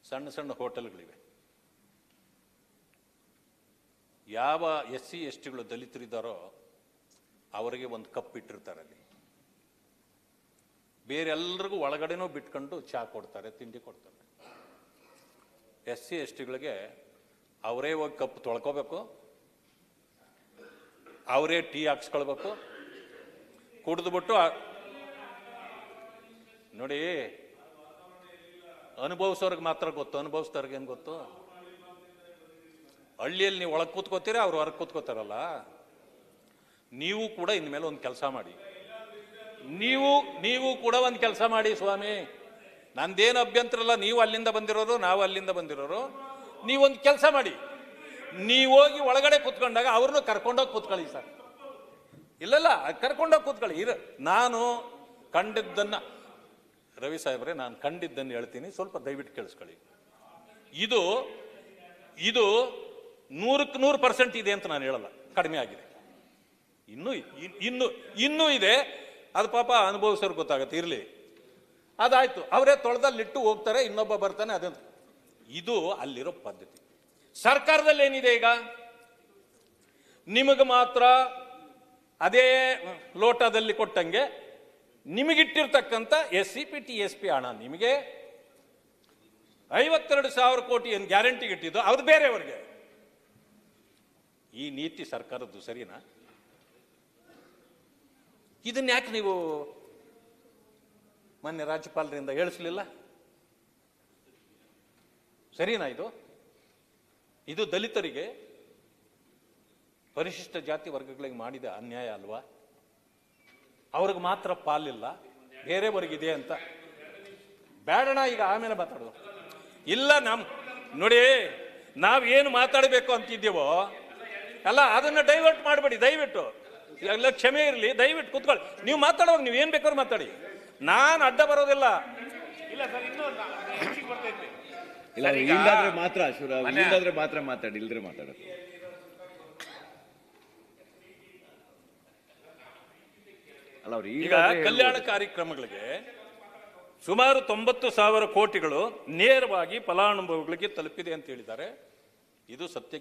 ಸಣ್ಣ ಸಣ್ಣ ಹೋಟೆಲ್ಗಳಿವೆ. ಯಾವ SC STಗಳು ದಲಿತರಿದ್ದಾರೋ ಅವರಿಗೆ ಒಂದು ಕಪ್ ಇಟ್ಟಿರ್ತಾರೆ ಅಲ್ಲಿ. ಬೇರೆ ಎಲ್ರಿಗೂ ಒಳಗಡೆನೂ ಬಿಟ್ಕೊಂಡು ಚಹಾ ಕೊಡ್ತಾರೆ, ತಿಂಡಿ ಕೊಡ್ತಾರೆ. SC STಗಳಿಗೆ ಅವರೇ ಹೋಗಿ ಕಪ್ ತೊಳ್ಕೋಬೇಕು, ಅವರೇ ಟೀ ಹಾಕ್ಸ್ಕೊಳ್ಬೇಕು, ಕುಡಿದ್ಬಿಟ್ಟು ನೋಡಿ, ಅನುಭವಿಸೋರ್ಗೆ ಮಾತ್ರ ಗೊತ್ತು, ಅನುಭವಿಸ್ದವ್ರಿಗೆ ಏನು ಗೊತ್ತು? ಹಳ್ಳಿಯಲ್ಲಿ ನೀವು ಒಳಗೆ ಕೂತ್ಕೋತೀರ, ಅವ್ರು ಹೊರಗೆ ಕೂತ್ಕೋತಾರಲ್ಲ. ನೀವು ಕೂಡ ಇನ್ಮೇಲೆ ಒಂದು ಕೆಲಸ ಮಾಡಿ, ನೀವು ಕೂಡ ಒಂದು ಕೆಲಸ ಮಾಡಿ ಸ್ವಾಮಿ. ನಂದೇನು ಅಭ್ಯಂತರ ಇಲ್ಲ, ನೀವು ಅಲ್ಲಿಂದ ಬಂದಿರೋರು, ನಾವು ಅಲ್ಲಿಂದ ಬಂದಿರೋರು. ನೀವೊಂದು ಕೆಲಸ ಮಾಡಿ, ನೀವು ಹೋಗಿ ಒಳಗಡೆ ಕೂತ್ಕೊಂಡಾಗ ಅವ್ರನ್ನೂ ಕರ್ಕೊಂಡೋಗಿ ಕೂತ್ಕೊಳ್ಳಿ ಸರ್. ಇಲ್ಲಲ್ಲ, ಕರ್ಕೊಂಡೋಗಿ ಕೂತ್ಕೊಳ್ಳಿ. ನಾನು ಕಂಡಿದ್ದನ್ನ, ರವಿ ಸಾಹೇಬ್ರೆ, ನಾನು ಕಂಡಿದ್ದನ್ನು ಹೇಳ್ತೀನಿ, ಸ್ವಲ್ಪ ದಯವಿಟ್ಟು ಕೇಳಿಸ್ಕೊಳ್ಳಿ. ಇದು 100% ಇದೆ ಅಂತ ನಾನು ಹೇಳಲ್ಲ, ಕಡಿಮೆ ಆಗಿದೆ. ಇನ್ನೂ ಇದೆ. ಅದು ಪಾಪ ಅನುಭವಿಸೋರು ಗೊತ್ತಾಗತ್ತೆ, ಇರಲಿ. ಅದಾಯ್ತು, ಅವರೇ ತೊಳೆದಲ್ಲಿಟ್ಟು ಹೋಗ್ತಾರೆ, ಇನ್ನೊಬ್ಬ ಬರ್ತಾನೆ. ಅದಂತ ಇದು ಅಲ್ಲಿರೋ ಪದ್ಧತಿ. ಸರ್ಕಾರದಲ್ಲಿ ಏನಿದೆ ಈಗ? ನಿಮಗೆ ಮಾತ್ರ ಅದೇ ಲೋಟದಲ್ಲಿ ಕೊಟ್ಟಂಗೆ ನಿಮಗಿಟ್ಟಿರ್ತಕ್ಕಂಥ SCP TSP ಹಣ ನಿಮಗೆ 52,000 ಕೋಟಿ ಏನು ಗ್ಯಾರಂಟಿಗೆ ಇಟ್ಟಿದ್ದು ಅದು ಬೇರೆಯವರಿಗೆ. ಈ ನೀತಿ ಸರ್ಕಾರದ್ದು ಸರಿನಾ? ಇದನ್ನ ಯಾಕೆ ನೀವು ಮೊನ್ನೆ ರಾಜ್ಯಪಾಲರಿಂದ ಹೇಳಿಸ್ಲಿಲ್ಲ? ಸರಿನಾ? ಇದು ದಲಿತರಿಗೆ, ಪರಿಶಿಷ್ಟ ಜಾತಿ ವರ್ಗಗಳಿಗೆ ಮಾಡಿದ ಅನ್ಯಾಯ ಅಲ್ವಾ? ಅವ್ರಿಗೆ ಮಾತ್ರ ಪಾಲಿಲ್ಲ, ಬೇರೆಯವರಿಗಿದೆ ಅಂತ ಬೇಡಣ. ಈಗ ಆಮೇಲೆ ಮಾತಾಡೋದು ಇಲ್ಲ. ನೋಡಿ, ನಾವೇನು ಮಾತಾಡಬೇಕು ಅಂತಿದ್ದೀವೋ ಅಲ್ಲ, ಅದನ್ನ ಡೈವರ್ಟ್ ಮಾಡಬೇಡಿ ದಯವಿಟ್ಟು. ಎಲ್ಲ ಕ್ಷಮೆ ಇರಲಿ, ದಯವಿಟ್ಟು ಕೂತ್ಕೊಳ್ಳಿ. ನೀವು ಮಾತಾಡುವಾಗ ನೀವು ಏನು ಬೇಕಾದ್ರೂ ಮಾತಾಡಿ, ನಾನು ಅಡ್ಡ ಬರೋದಿಲ್ಲ. ಇಲ್ಲ ಸರ್, ಇಲ್ಲ, ಇಲ್ಲಾದ್ರೆ ಮಾತ್ರ ಇಲ್ಲಾದ್ರೆ ಮಾತ್ರ ಮಾತಾಡಿ, ಇಲ್ದ್ರೆ ಮಾತಾಡೋದು. ಅಲ್ಲ, ಅವ್ರು ಈಗ ಕಲ್ಯಾಣ ಕಾರ್ಯಕ್ರಮಗಳಿಗೆ ಸುಮಾರು 90,000 ಕೋಟಿಗಳು ನೇರವಾಗಿ ಫಲಾನುಭವಿಗಳಿಗೆ ತಲುಪಿದೆ ಅಂತ ಹೇಳಿದ್ದಾರೆ. ಇದು ಸತ್ಯಕ್ಕೆ